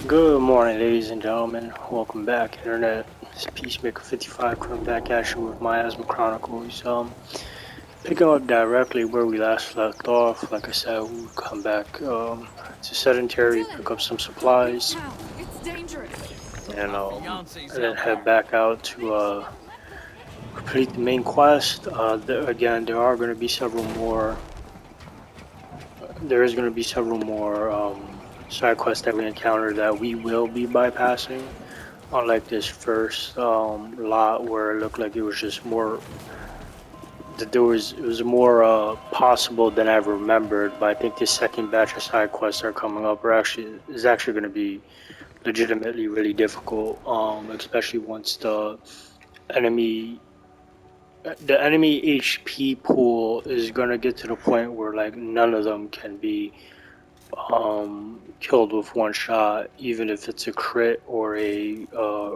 Good morning, ladies and gentlemen. Welcome back, Internet. It's Peacemaker55 coming back at you with Miasma Chronicles. Picking up directly where we last left off. Like I said, we'll come back to Sedentary, Dylan, pick up some don't leave supplies, town. It's dangerous. and My um, fiance's and then out head there. back out to complete the main quest. Again, there are going to be several more. There is going to be several more side quests that we encounter that we will be bypassing. Unlike this first lot where it looked like it was just more that there was it was more possible than I remembered. But I think this second batch of side quests are coming up are actually is actually going to be legitimately really difficult. Especially once enemy the enemy HP pool is going to get to the point where like none of them can be killed with one shot, even if it's a crit or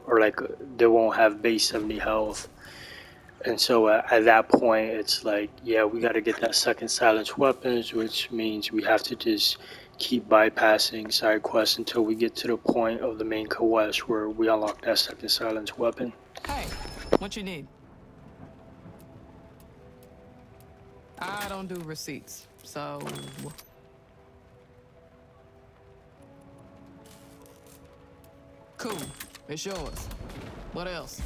or like they won't have base 70 health. And so at that point, it's like, yeah, we got to get that second silence weapons, which means we have to just keep bypassing side quests until we get to the point of the main quest where we unlock that second silence weapon. Hey, what you need? I don't do receipts, so... Cool, it's yours. What else?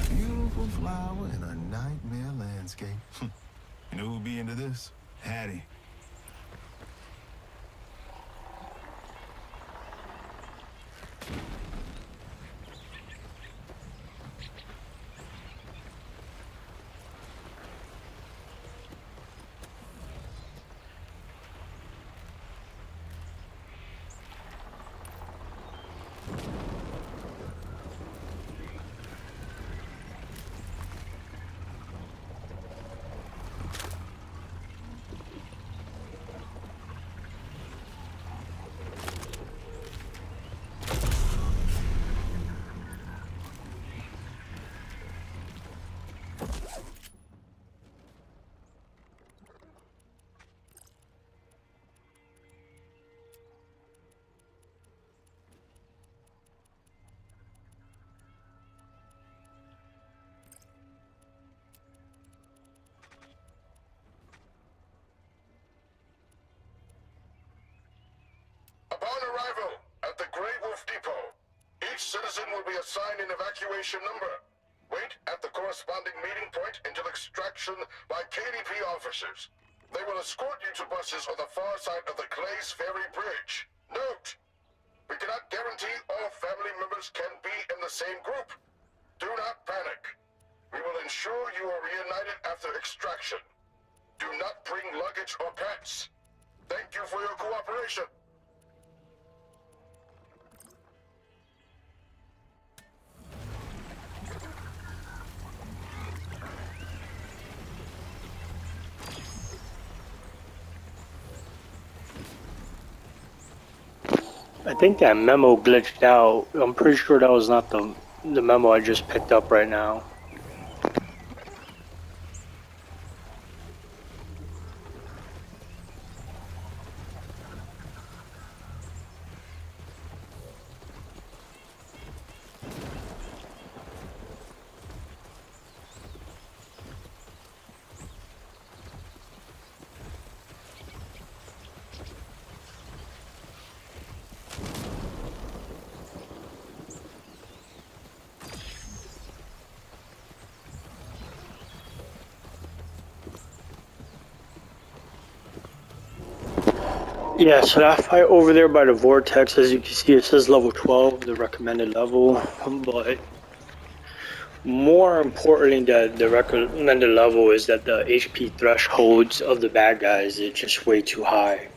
Beautiful flower in a nightmare landscape. You know who'd be into this? Hattie. Upon arrival at the Grey Wolf Depot, each citizen will be assigned an evacuation number. Wait at the corresponding meeting point until extraction by KDP officers. They will escort you to buses on the far side of the Glaze Ferry Bridge. Note, we cannot guarantee all family members can be in the same group. Do not panic. We will ensure you are reunited after extraction. Do not bring luggage or pets. Thank you for your cooperation. I think that memo glitched out. I'm pretty sure that was not the memo I just picked up right now. Yeah, so that fight over there by the vortex, as you can see, it says level 12, the recommended level. But more importantly, the recommended level is that the HP thresholds of the bad guys is just way too high.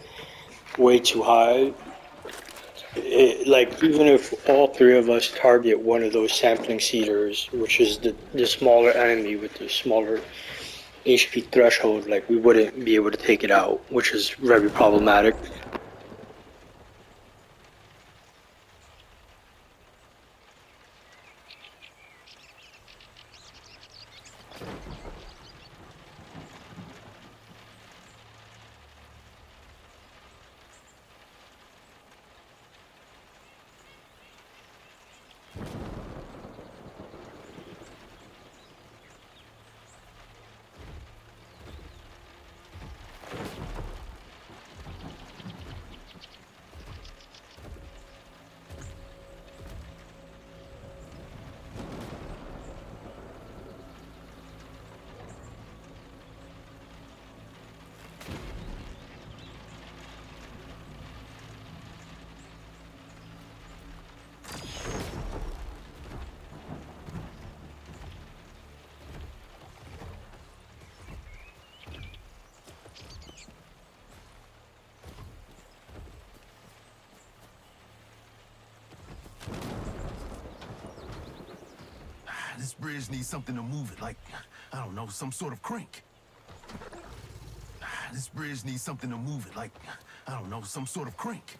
Way too high. Like, even if all three of us target one of those sampling seeders, which is the smaller enemy with the smaller HP threshold, like, we wouldn't be able to take it out, which is very problematic. This bridge needs something to move it, like, I don't know, some sort of crank. This bridge needs something to move it, like, I don't know, some sort of crank.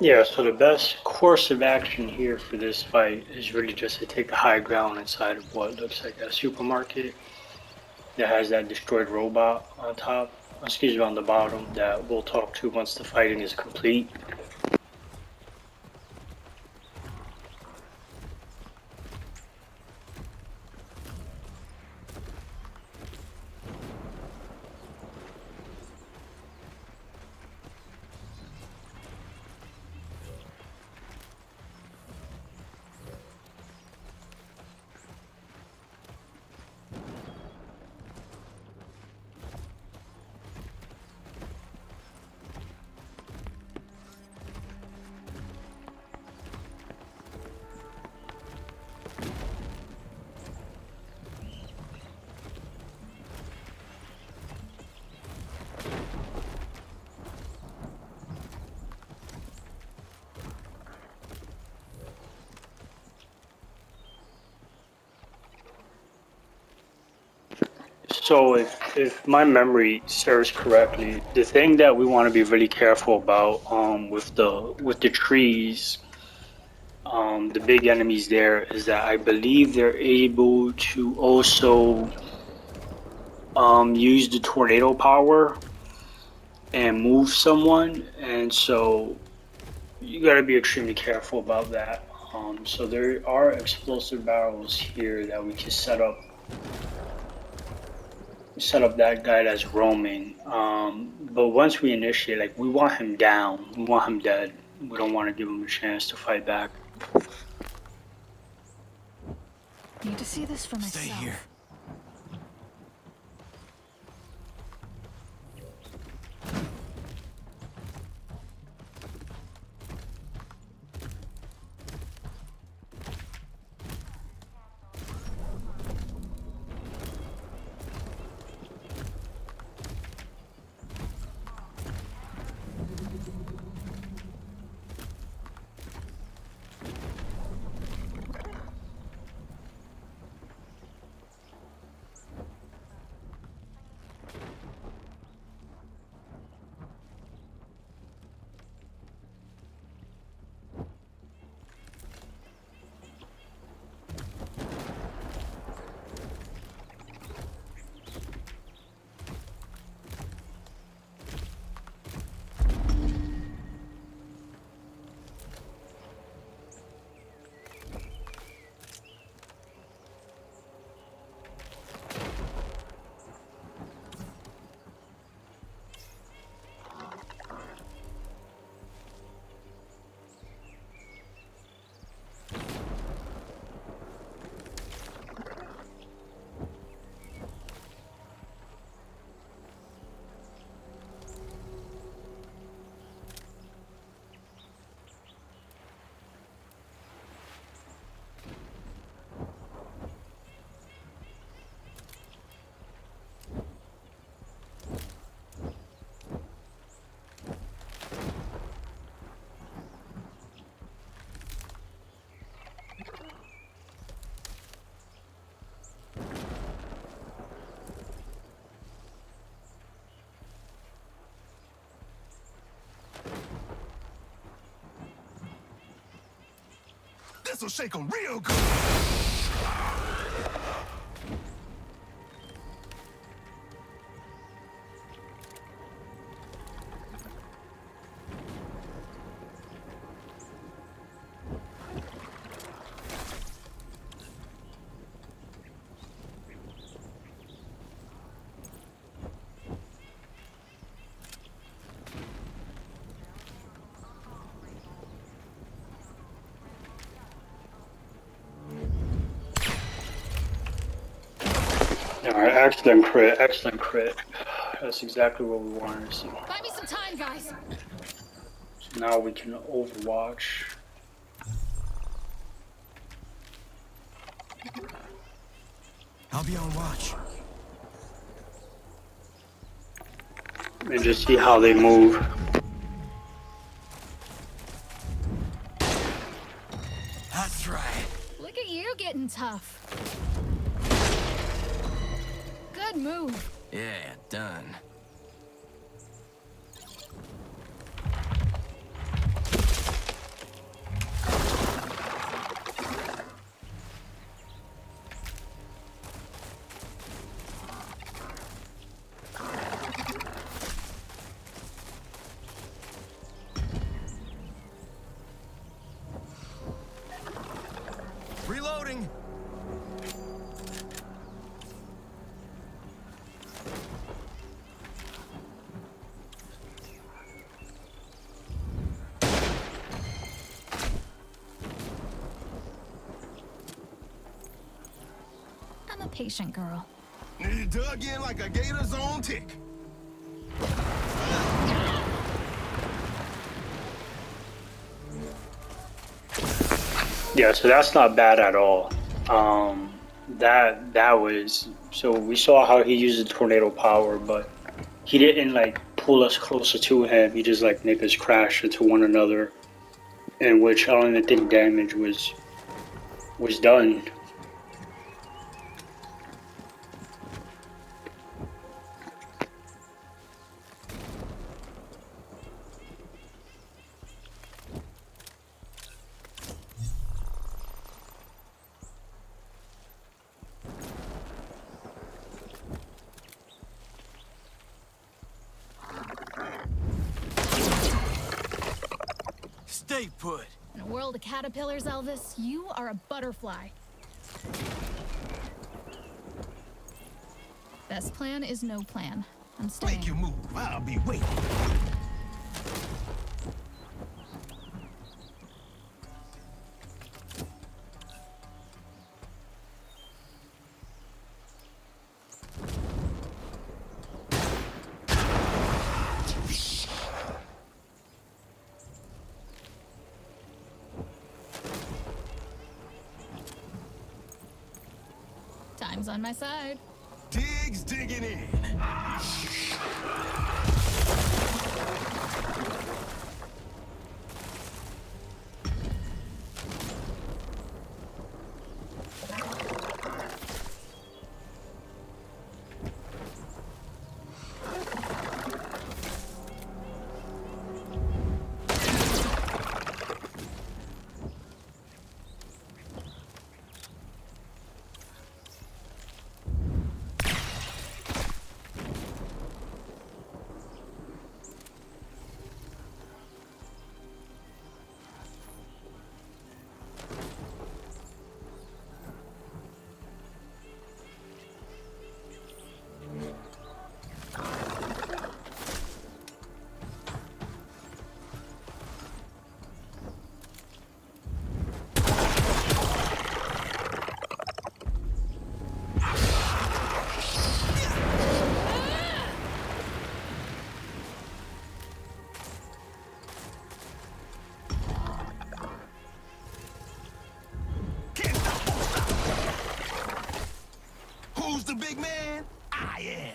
Yeah, so the best course of action here for this fight is really just to take the high ground inside of what looks like a supermarket that has that destroyed robot on top, excuse me, on the bottom, that we'll talk to once the fighting is complete. So if my memory serves correctly, the thing that we want to be really careful about with the trees, the big enemies there, is that I believe they're able to also use the tornado power and move someone, and so you got to be extremely careful about that. So there are explosive barrels here that we can set up that guy that's roaming. But once we initiate, like, we want him down, we want him dead. We don't want to give them a chance to fight back. Need to see this for myself. Stay here. This'll shake 'em real good. Alright, excellent crit, excellent crit. That's exactly what we wanted to see. Buy me some time, guys. So now we can overwatch. I'll be on watch. And just see how they move. That's right. Look at you getting tough. Good move. Yeah, done. Reloading. I'm a patient girl. Need it dug in like a gator's own tick. Yeah, so that's not bad at all. That was, so we saw how he used the tornado power, but he didn't like pull us closer to him. He just like make us crash into one another, in which I don't even think damage was done. Stay put. In a world of caterpillars, Elvis, you are a butterfly. Best plan is no plan. I'm staying. Make your move. I'll be waiting. Time's on my side. Diggs digging in. Who's the big man? I am.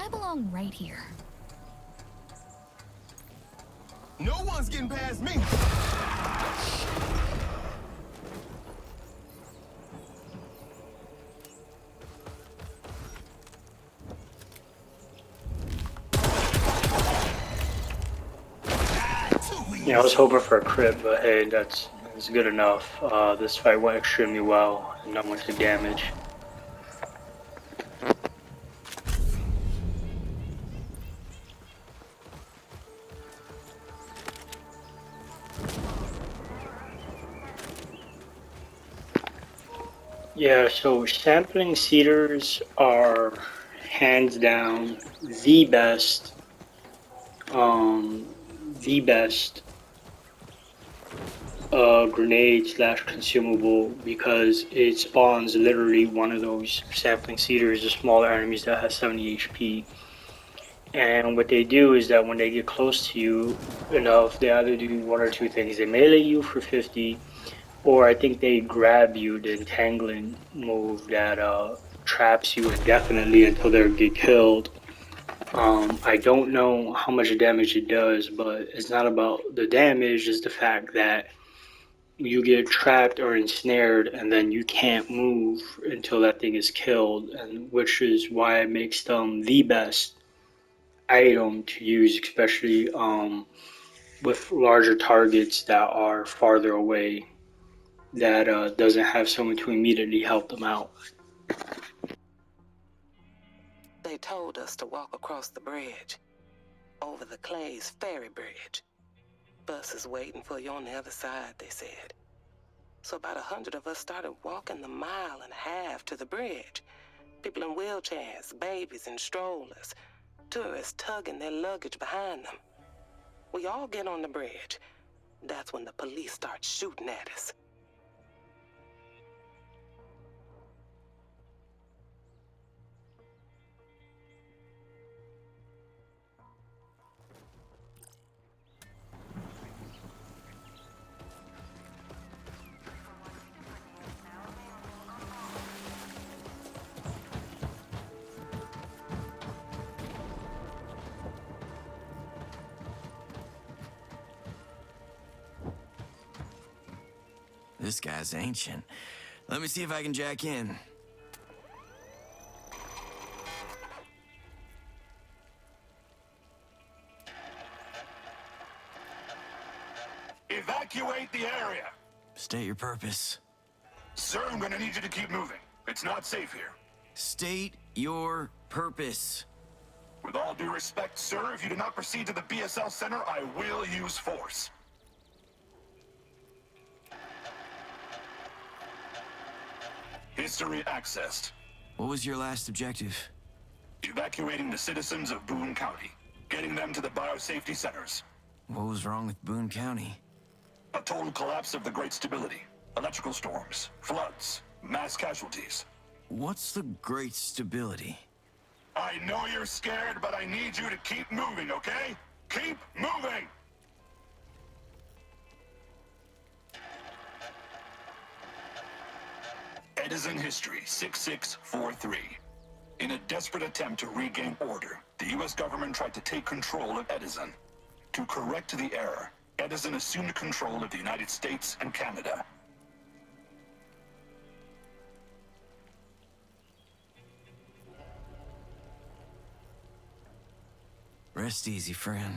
I belong right here. No one's getting past me. Yeah, I was hoping for a crit, but hey, that's good enough. This fight went extremely well, and not much damage. Yeah, so sampling cedars are hands down the best, the best grenade slash consumable because it spawns literally one of those sampling cedars, the smaller enemies that has 70 HP. And what they do is that when they get close to you enough, they either do one or two things. They melee you for 50, or I think they grab you, the entangling move that traps you indefinitely until they get killed. I don't know how much damage it does, but it's not about the damage, it's the fact that you get trapped or ensnared and then you can't move until that thing is killed, and which is why it makes them the best item to use, especially with larger targets that are farther away that doesn't have someone to immediately help them out. They told us to walk across the bridge, over the Clay's ferry bridge. Bus is waiting for you on the other side, they said. So about 100 of us started walking the mile and a half to the bridge. People in wheelchairs, babies in strollers, tourists tugging their luggage behind them. We all get on the bridge. That's when the police start shooting at us. This guy's ancient. Let me see if I can jack in. Evacuate the area. State your purpose. Sir, I'm gonna need you to keep moving. It's not safe here. State your purpose. With all due respect, sir, if you do not proceed to the BSL Center, I will use force. History accessed. What was your last objective? Evacuating the citizens of Boone County. Getting them to the biosafety centers. What was wrong with Boone County? A total collapse of the Great Stability. Electrical storms, floods, mass casualties. What's the Great Stability? I know you're scared, but I need you to keep moving, okay? Keep moving! Edison History 6643. In a desperate attempt to regain order, the US government tried to take control of Edison. To correct the error, Edison assumed control of the United States and Canada. Rest easy, friend.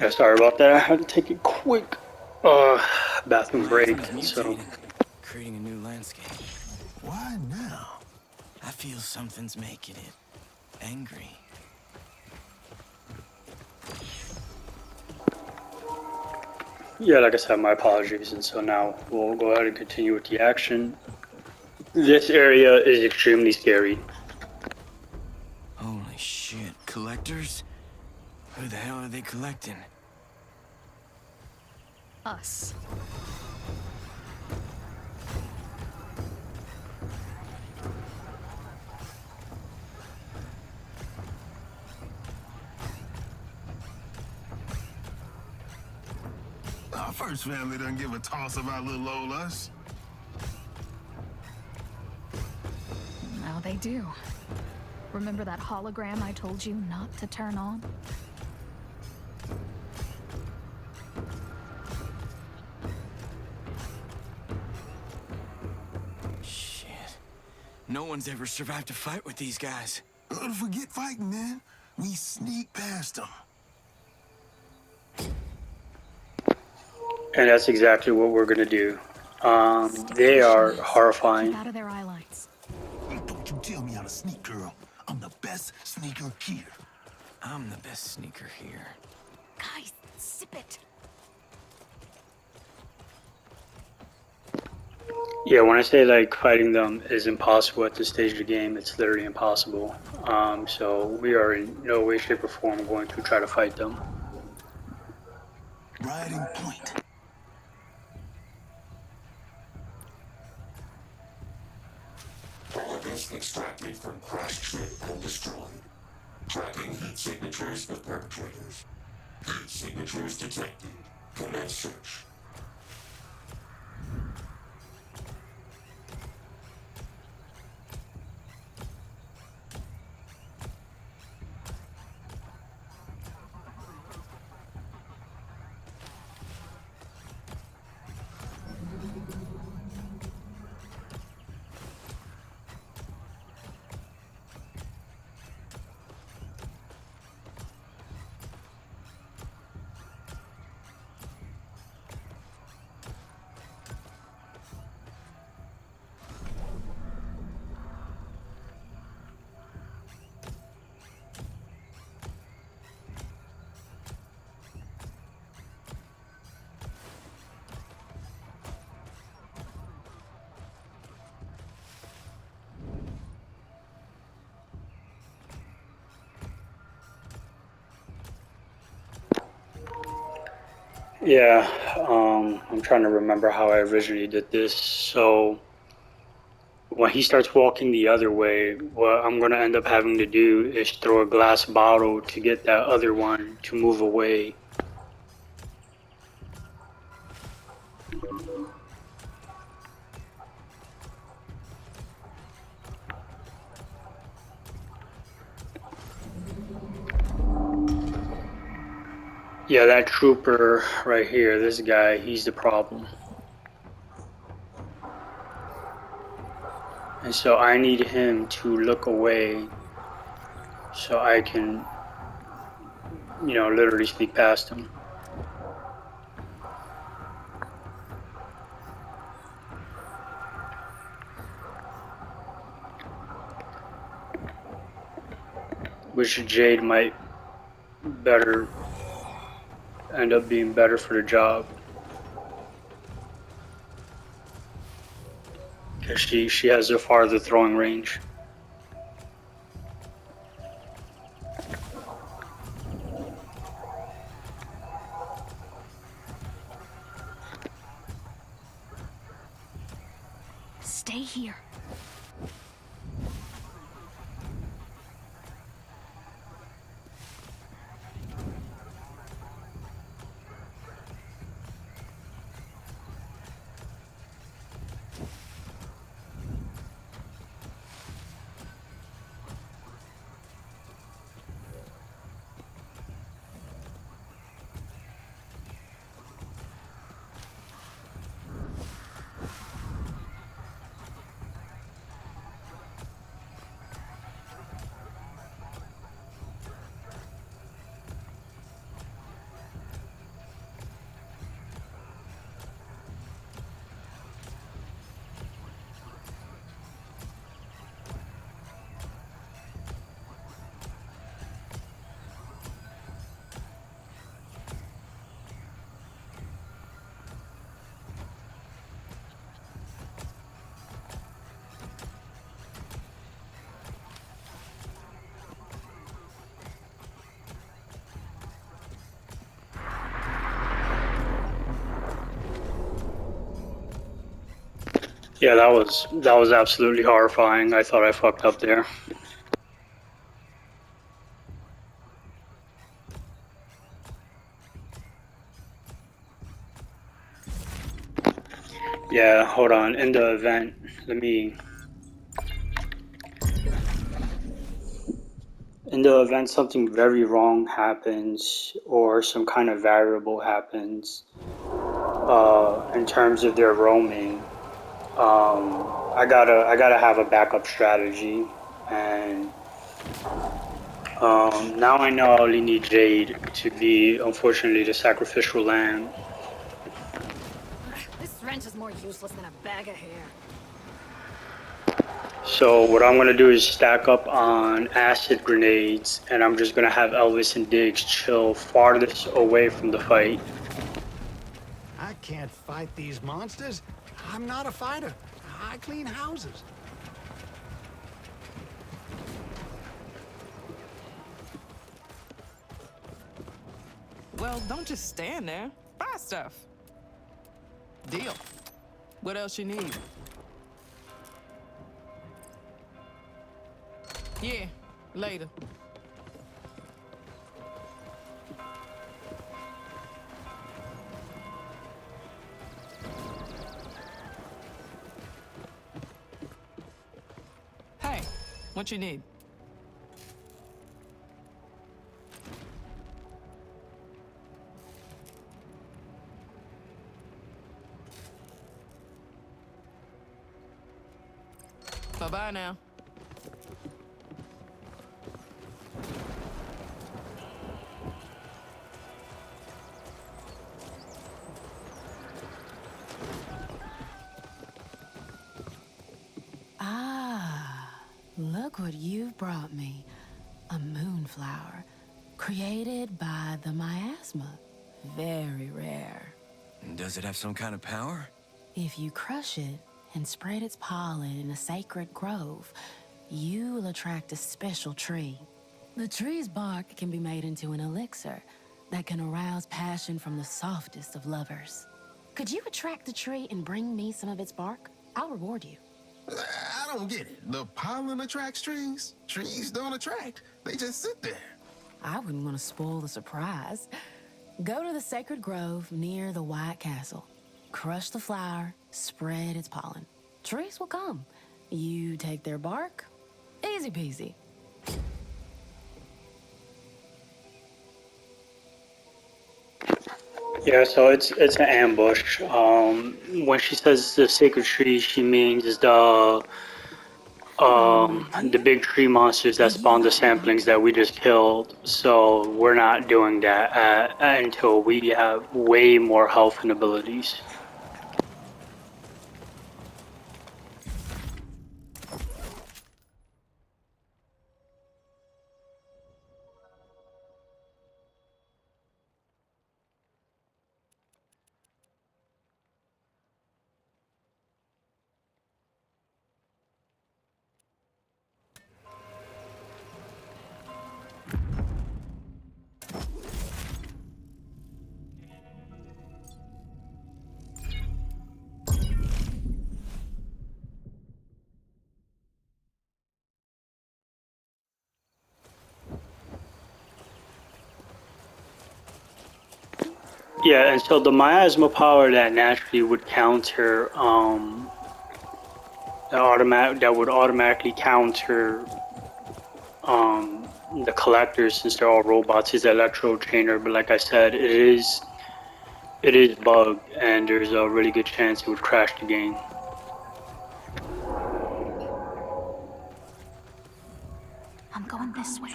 Yeah, sorry about that. I had to take a quick bathroom break. Miasma's So mutating, creating a new landscape. Why now? I feel something's making it angry. yeah, like I said, my apologies. And so now we'll go ahead and continue with the action. This area is extremely scary. Holy shit, collectors? Who the hell are they collecting? Us. Our first family doesn't give a toss about little old us. Now they do. Remember that hologram I told you not to turn on? Shit. No one's ever survived a fight with these guys. Forget fighting, man. We sneak past them. And that's exactly what we're going to do. Stick They to the are shadows. horrifying. Keep out of their eye lines. Don't you tell me how to sneak, girl. I'm the best sneaker here. I'm the best sneaker here. Guys, sip it. Yeah, when I say like fighting them is impossible at this stage of the game, it's literally impossible. So we are in no way, shape, or form going to try to fight them. Riding point. Targets extracted from crash ship and destroyed. Tracking heat signatures of perpetrators. Heat signatures detected. Commence search. Yeah, I'm trying to remember how I originally did this. So when he starts walking the other way, what I'm going to end up having to do is throw a glass bottle to get that other one to move away. Yeah, that trooper right here, this guy, he's the problem. And so I need him to look away so I can, literally sneak past him. Which Jade might better end up being better for the job. Because she has a farther throwing range. Stay here. Yeah, that was absolutely horrifying. I thought I fucked up there. Yeah, hold on. In the event, let me. In the event something very wrong happens or some kind of variable happens, in terms of their roaming, I gotta have a backup strategy, and now I know I only need Jade to be, unfortunately, the sacrificial lamb. This wrench is more useless than a bag of hair. So what I'm gonna do is stack up on acid grenades, and I'm just gonna have Elvis and Diggs chill farthest away from the fight. I can't fight these monsters. I'm not a fighter. I clean houses. Well, don't just stand there. Buy stuff. Deal. What else you need? Yeah, later. Hey, what you need? Bye-bye now. Ah, look what you've brought me. A moonflower, created by the miasma. Very rare. Does it have some kind of power? If you crush it and spread its pollen in a sacred grove, you will attract a special tree. The tree's bark can be made into an elixir that can arouse passion from the softest of lovers. Could you attract the tree and bring me some of its bark? I'll reward you. I don't get it. The pollen attracts trees. Trees don't attract. They just sit there. I wouldn't want to spoil the surprise. Go to the sacred grove near the White Castle. Crush the flower, spread its pollen. Trees will come. You take their bark. Easy peasy. Yeah, so it's an ambush. When she says the sacred tree, she means Oh, the dear. big tree monsters that Did you spawned the like them? samplings that we just killed. So we're not doing that until we have way more health and abilities. Yeah, and so the miasma power that naturally would counter that would automatically counter the collectors, since they're all robots, is electro chainer. But like I said, it is bugged, and there's a really good chance it would crash the game. I'm going this way.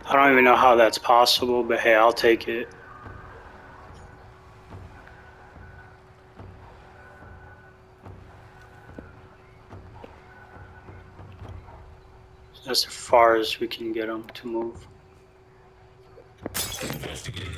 I don't even know how that's possible, but hey, I'll take it. That's as far as we can get them to move. Investigating.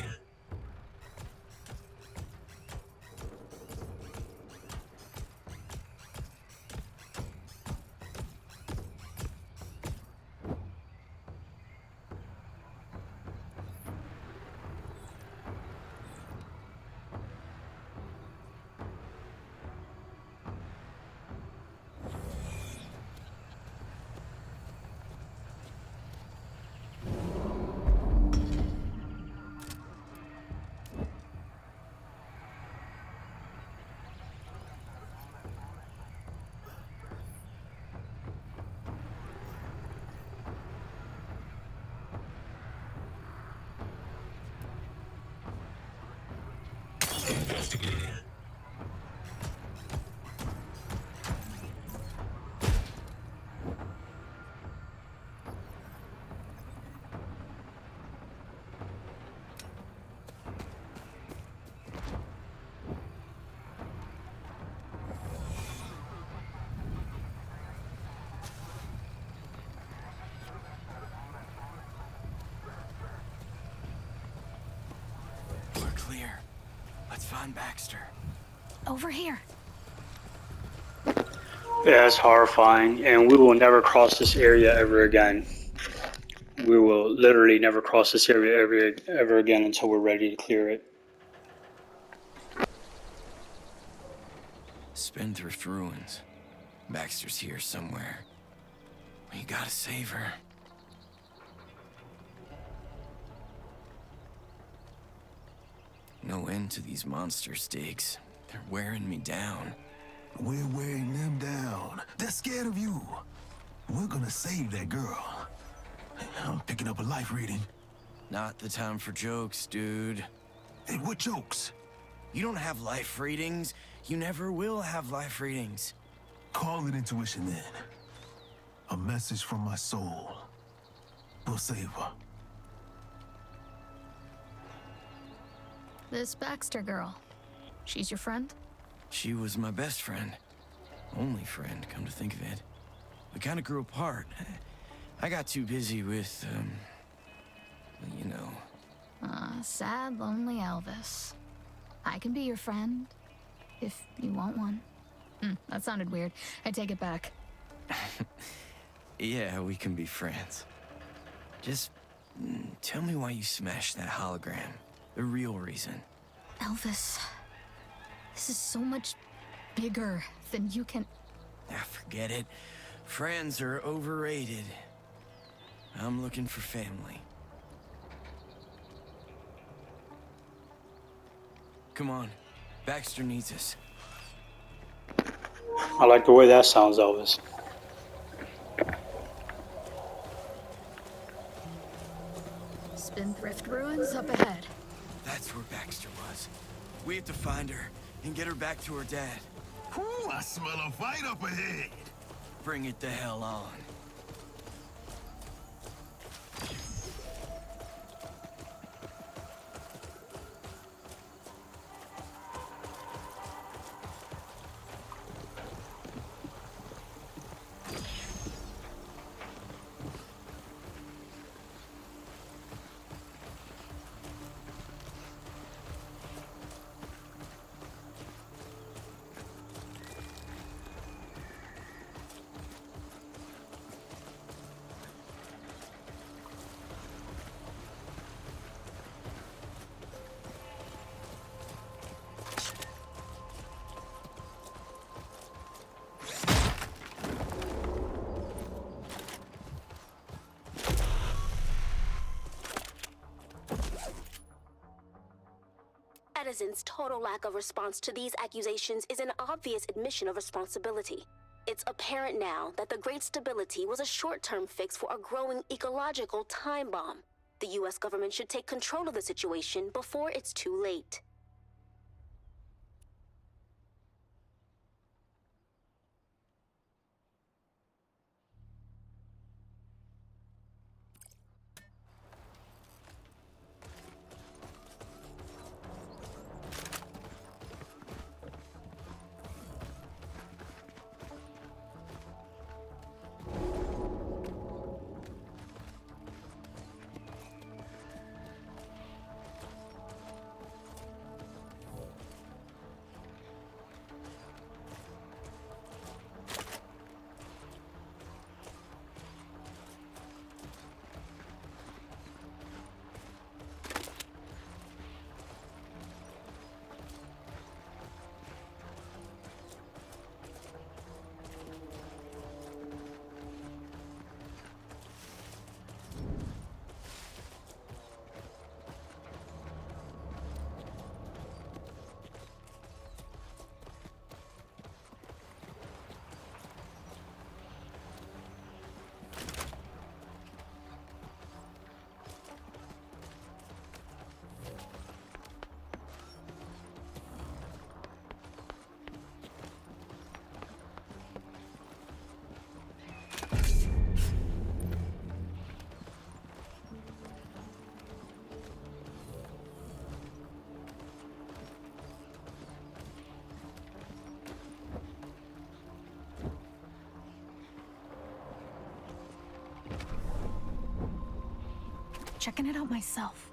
Investigating. We're clear. Let's find Baxter. Over here. Yeah, it's horrifying, and we will never cross this area ever again. We will literally never cross this area ever again until we're ready to clear it. Spendthrift Ruins. Baxter's here somewhere. We gotta save her. No end to these monster stakes. They're wearing me down. We're wearing them down. They're scared of you. We're gonna save that girl. I'm picking up a life reading. Not the time for jokes, dude. Hey, what jokes? You don't have life readings. You never will have life readings. Call it intuition then. A message from my soul. We'll save her. This Baxter girl. She's your friend? She was my best friend. Only friend, come to think of it. We kind of grew apart. I got too busy with, you know. Sad, lonely Elvis. I can be your friend, if you want one. That sounded weird. I take it back. Yeah, we can be friends. Just tell me why you smashed that hologram. The real reason. Elvis, this is so much bigger than you can... Ah, forget it. Friends are overrated. I'm looking for family. Come on. Baxter needs us. I like the way that sounds, Elvis. Spendthrift Ruins up ahead. That's where Baxter was. We have to find her and get her back to her dad. Ooh, I smell a fight up ahead. Bring it the hell on. Edison's total lack of response to these accusations is an obvious admission of responsibility. It's apparent now that the Great Stability was a short-term fix for a growing ecological time bomb. The US government should take control of the situation before it's too late. checking it out myself.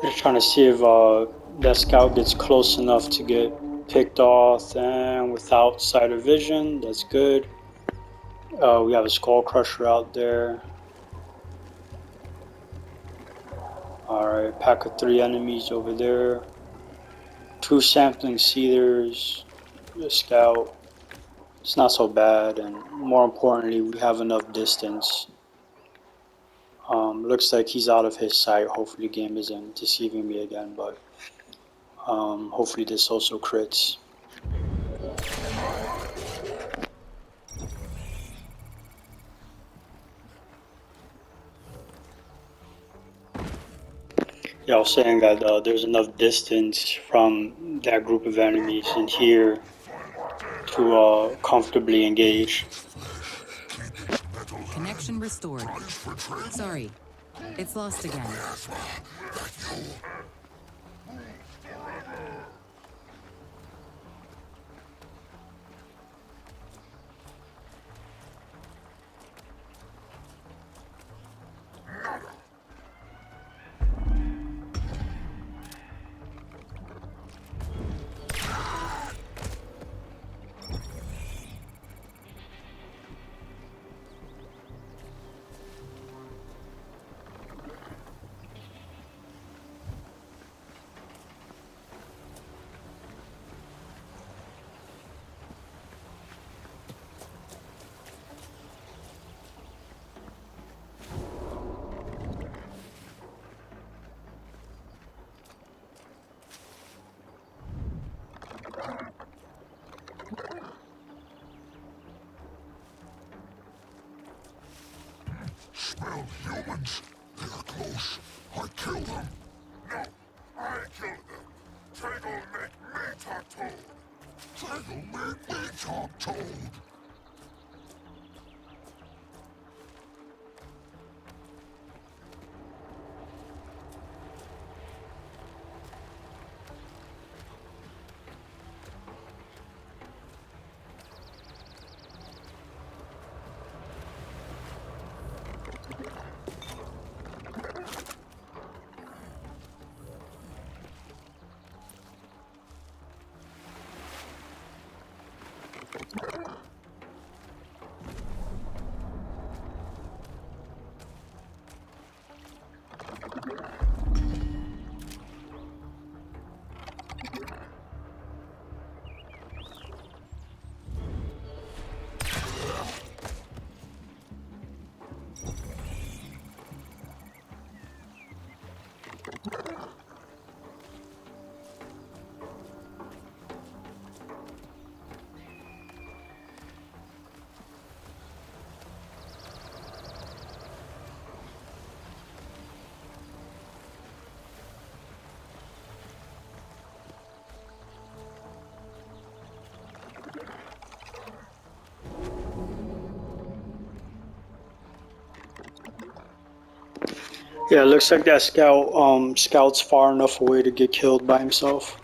Just trying to see if that scout gets close enough to get picked off, and without sight of vision, that's good. We have a skull crusher out there. Alright, pack of 3 enemies over there. 2 sampling seeders, a scout. It's not so bad, and more importantly, we have enough distance. Looks like he's out of his sight. Hopefully the game isn't deceiving me again, but hopefully this also crits. Yeah, I was saying that there's enough distance from that group of enemies in here to comfortably engage. Connection restored. Sorry, it's lost again. Smell humans. They're close. I kill them. No, I killed them. Trigle make me talk toad. Trigle make me talk toad. Yeah, it looks like that scout's far enough away to get killed by himself.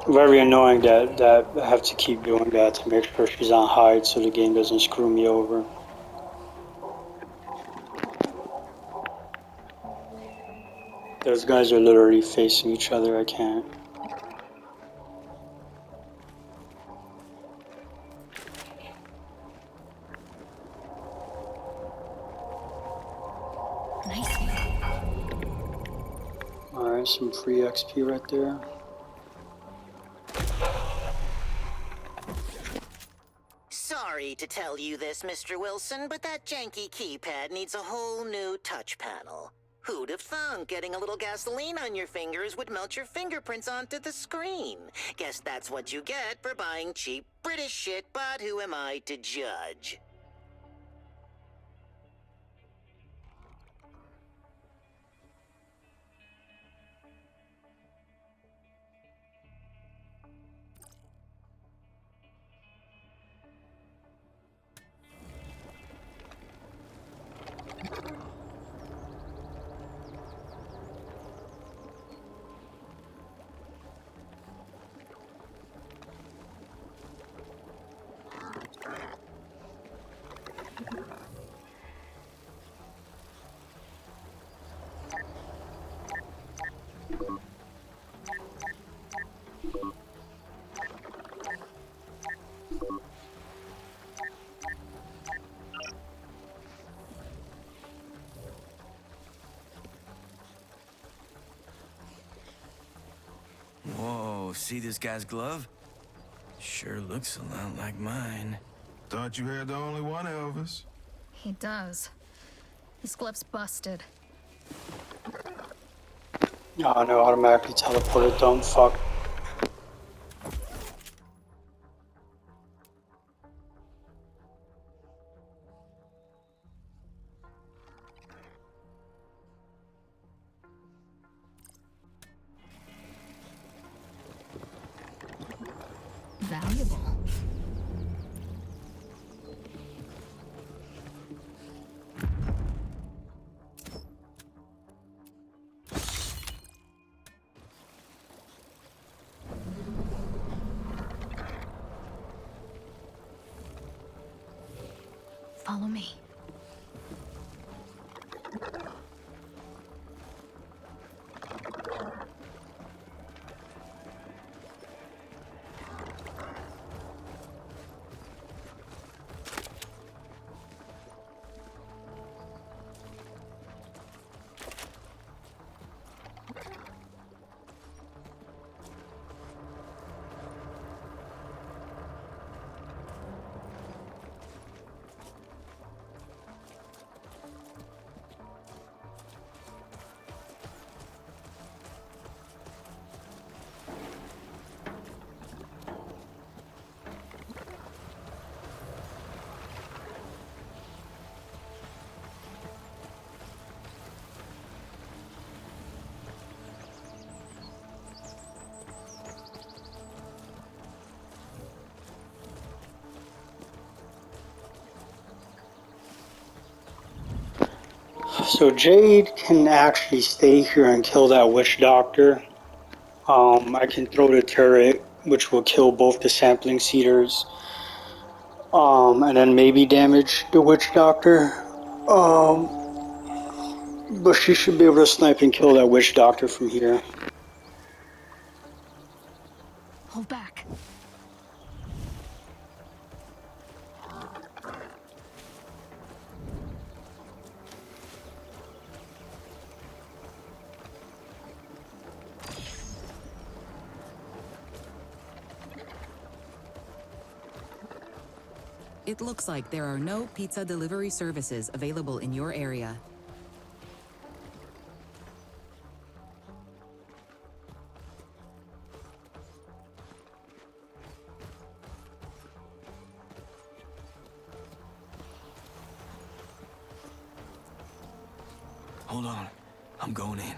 Very annoying that I have to keep doing that to make sure she's on hide so the game doesn't screw me over. Those guys are literally facing each other, I can't. Nice view. Alright, some free XP right there. Sorry to tell you this, Mr. Wilson, but that janky keypad needs a whole new touch panel. Who'd have thunk getting a little gasoline on your fingers would melt your fingerprints onto the screen? Guess that's what you get for buying cheap British shit, but who am I to judge? Whoa, see this guy's glove? Sure looks a lot like mine. Thought you had the only one, Elvis. He does. His glyph's busted. Oh no, automatically teleported, dumb fuck. Valuable. Follow me. So Jade can actually stay here and kill that witch doctor. I can throw the turret, which will kill both the sampling seeders, and then maybe damage the witch doctor. But she should be able to snipe and kill that witch doctor from here. Hold back. It looks like there are no pizza delivery services available in your area. Hold on, I'm going in.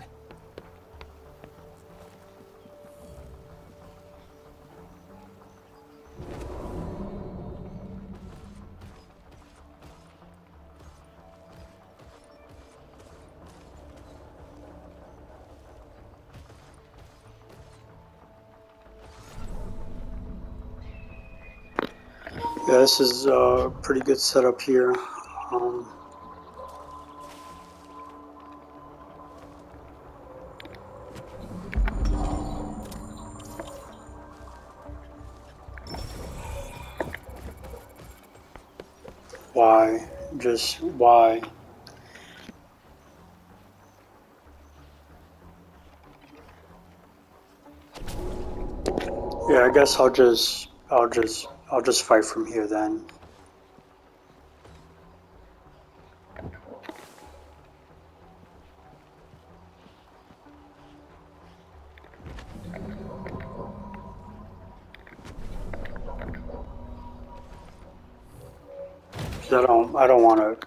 Yeah, this is a pretty good setup here. Why? Just why? Yeah, I guess I'll just fight from here then. I don't want to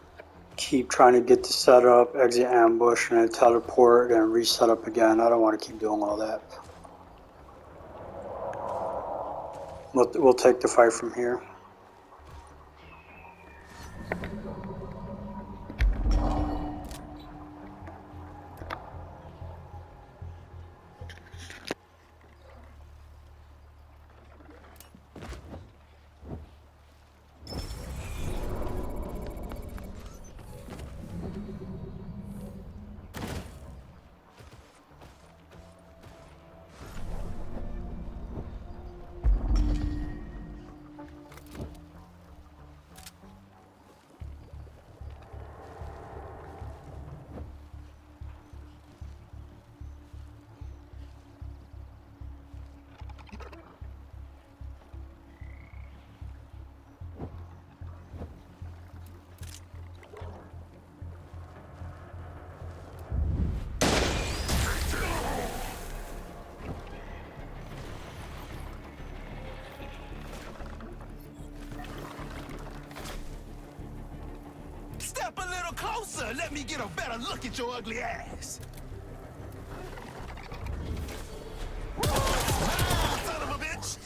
keep trying to get the setup, exit ambush, and then teleport and reset up again. I don't want to keep doing all that. We'll take the fight from here. Step a little closer. Let me get a better look at your ugly ass. Son of a bitch.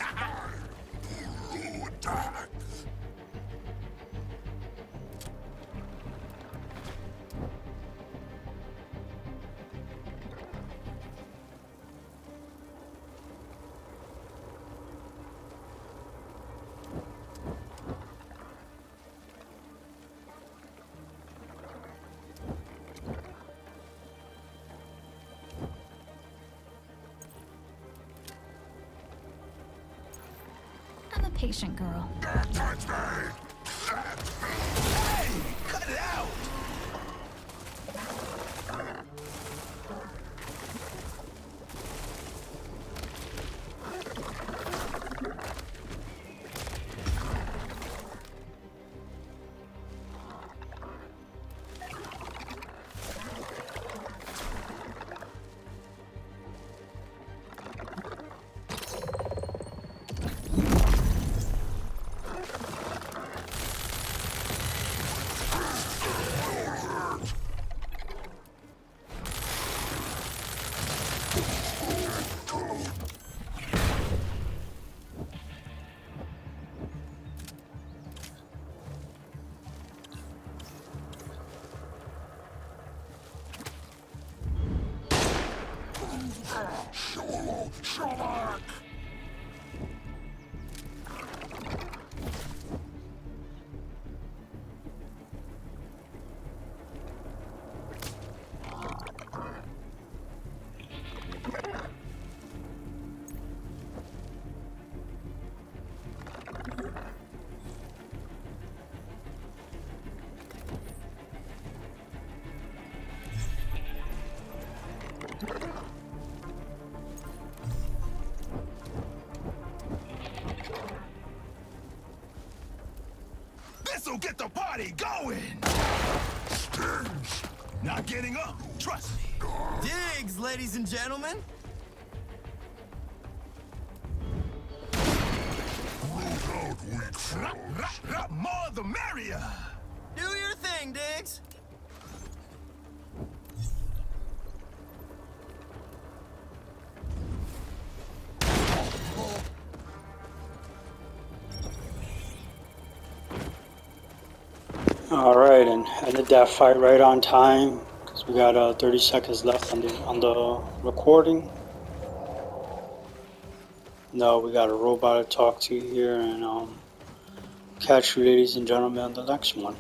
I'm a patient girl. Don't touch me! Hey! Cut it out! This'll get the party going! Stings! Not getting up, trust me. Digs, ladies and gentlemen. More the merrier! Do your thing, Diggs. All right, and ended that fight right on time because we got 30 seconds left on the recording. No, we got a robot to talk to here, and Catch you, ladies and gentlemen, on the next one.